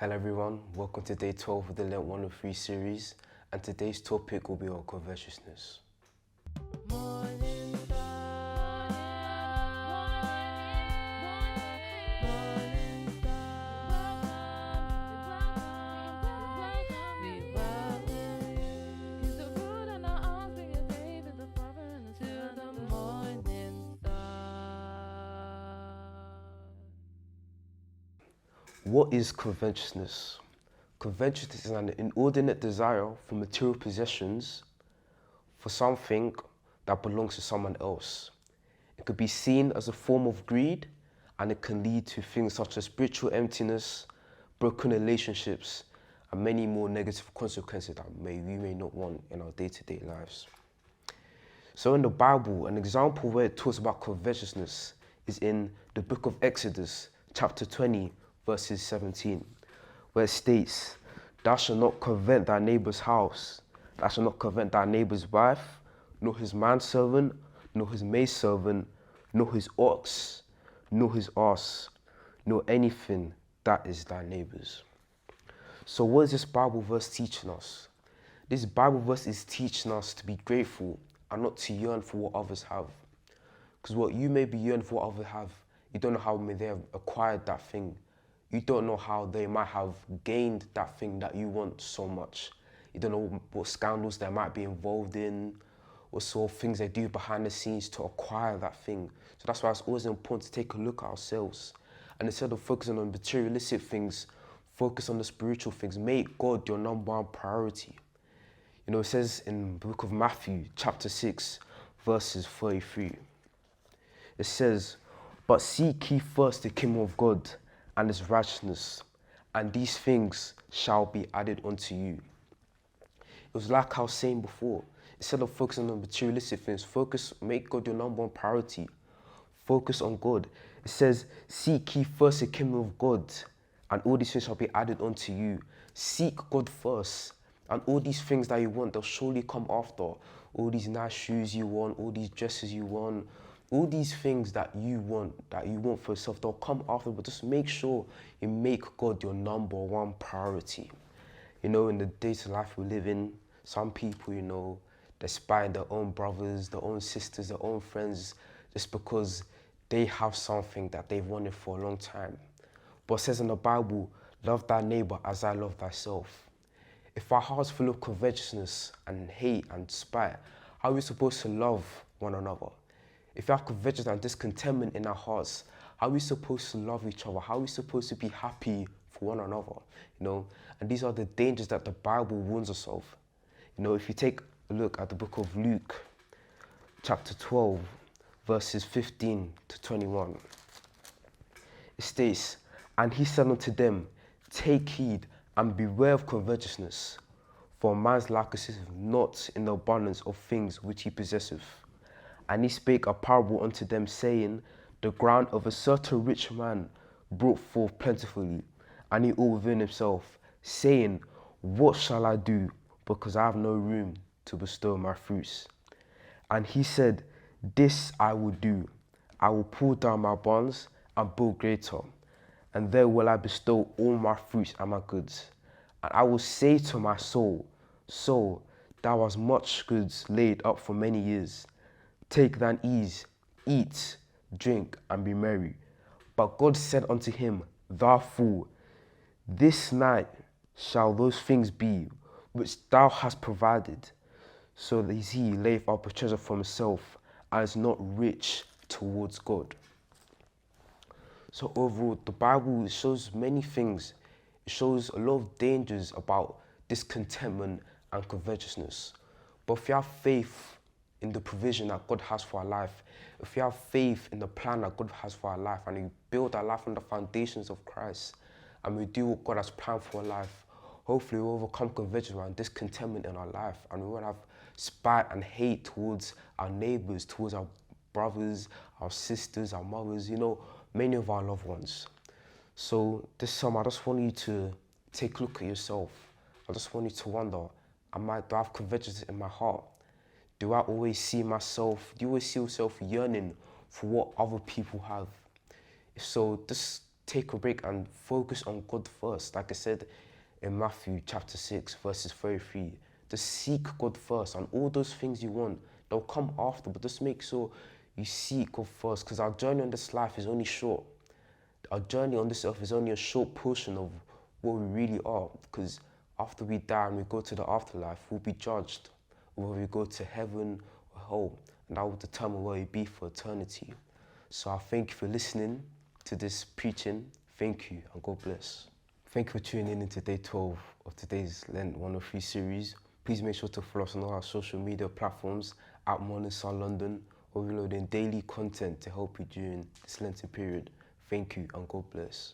Hello everyone, welcome to day 12 of the Lent 103 series, and today's topic will be on covetousness. What is covetousness? Covetousness is an inordinate desire for material possessions, for something that belongs to someone else. It could be seen as a form of greed, and it can lead to things such as spiritual emptiness, broken relationships, and many more negative consequences that we may not want in our day-to-day lives. So in the Bible, an example where it talks about covetousness is in the book of Exodus, chapter 20, verses 17, where it states, "Thou shalt not covet thy neighbour's house, thou shalt not covet thy neighbour's wife, nor his manservant, nor his maidservant, nor his ox, nor his ass, nor anything that is thy neighbour's." So what is this Bible verse teaching us? This Bible verse is teaching us to be grateful and not to yearn for what others have. Because what you may be yearning for what others have, you don't know how they have acquired that thing. You don't know how they might have gained that thing that you want so much. You don't know what scandals they might be involved in, what sort of things they do behind the scenes to acquire that thing. So that's why it's always important to take a look at ourselves. And instead of focusing on materialistic things, focus on the spiritual things. Make God your number one priority. You know, it says in the book of Matthew, chapter 6, verses 33. It says, "But seek ye first the kingdom of God and his righteousness, and these things shall be added unto you." It was like I was saying before, instead of focusing on materialistic things, make God your number one priority. Focus on God. It says, "Seek ye first the kingdom of God, and all these things shall be added unto you." Seek God first, and all these things that you want, they'll surely come after. All these nice shoes you want, all these dresses you want, all these things that you want for yourself, they'll come after, but just make sure you make God your number one priority. You know, in the day-to-day life we live in, some people, you know, they spy their own brothers, their own sisters, their own friends, just because they have something that they've wanted for a long time. But it says in the Bible, "Love thy neighbor as I love thyself." If our heart's full of covetousness and hate and spite, how are we supposed to love one another? If we have covetousness and discontentment in our hearts, how are we supposed to love each other? How are we supposed to be happy for one another? You know, and these are the dangers that the Bible warns us of. You know, if you take a look at the book of Luke, chapter 12, verses 15 to 21, it states, "And he said unto them, Take heed and beware of covetousness, for a man's life consisteth not in the abundance of things which he possesseth. And he spake a parable unto them, saying, The ground of a certain rich man brought forth plentifully, and he all within himself, saying, What shall I do, because I have no room to bestow my fruits? And he said, This I will do, I will pull down my barns and build greater, and there will I bestow all my fruits and my goods. And I will say to my soul, Soul, thou hast much goods laid up for many years. Take thine ease, eat, drink, and be merry. But God said unto him, Thou fool, this night shall those things be which thou hast provided. So that he layeth up a treasure for himself, and is not rich towards God." So overall, the Bible shows many things. It shows a lot of dangers about discontentment and covetousness. But if you have faith in the provision that God has for our life, if you have faith in the plan that God has for our life, and we build our life on the foundations of Christ, and we do what God has planned for our life, hopefully we'll overcome covetousness and discontentment in our life, and we won't have spite and hate towards our neighbours, towards our brothers, our sisters, our mothers, you know, many of our loved ones. So this summer, I just want you to take a look at yourself. I just want you to wonder, do I have covetousness in my heart? Do I always see myself, do you always see yourself yearning for what other people have? If so, just take a break and focus on God first. Like I said in Matthew chapter 6, verses 33, just seek God first, and all those things you want, they'll come after, but just make sure you seek God first, because our journey on this life is only short. Our journey on this earth is only a short portion of what we really are, because after we die and we go to the afterlife, we'll be judged, whether we go to heaven or hell, and that will determine where we be for eternity. So I thank you for listening to this preaching. Thank you, and God bless. Thank you for tuning in to day 12 of today's Lent 103 series. Please make sure to follow us on all our social media platforms at Morning Sun London, or we're loading daily content to help you during this Lenten period. Thank you, and God bless.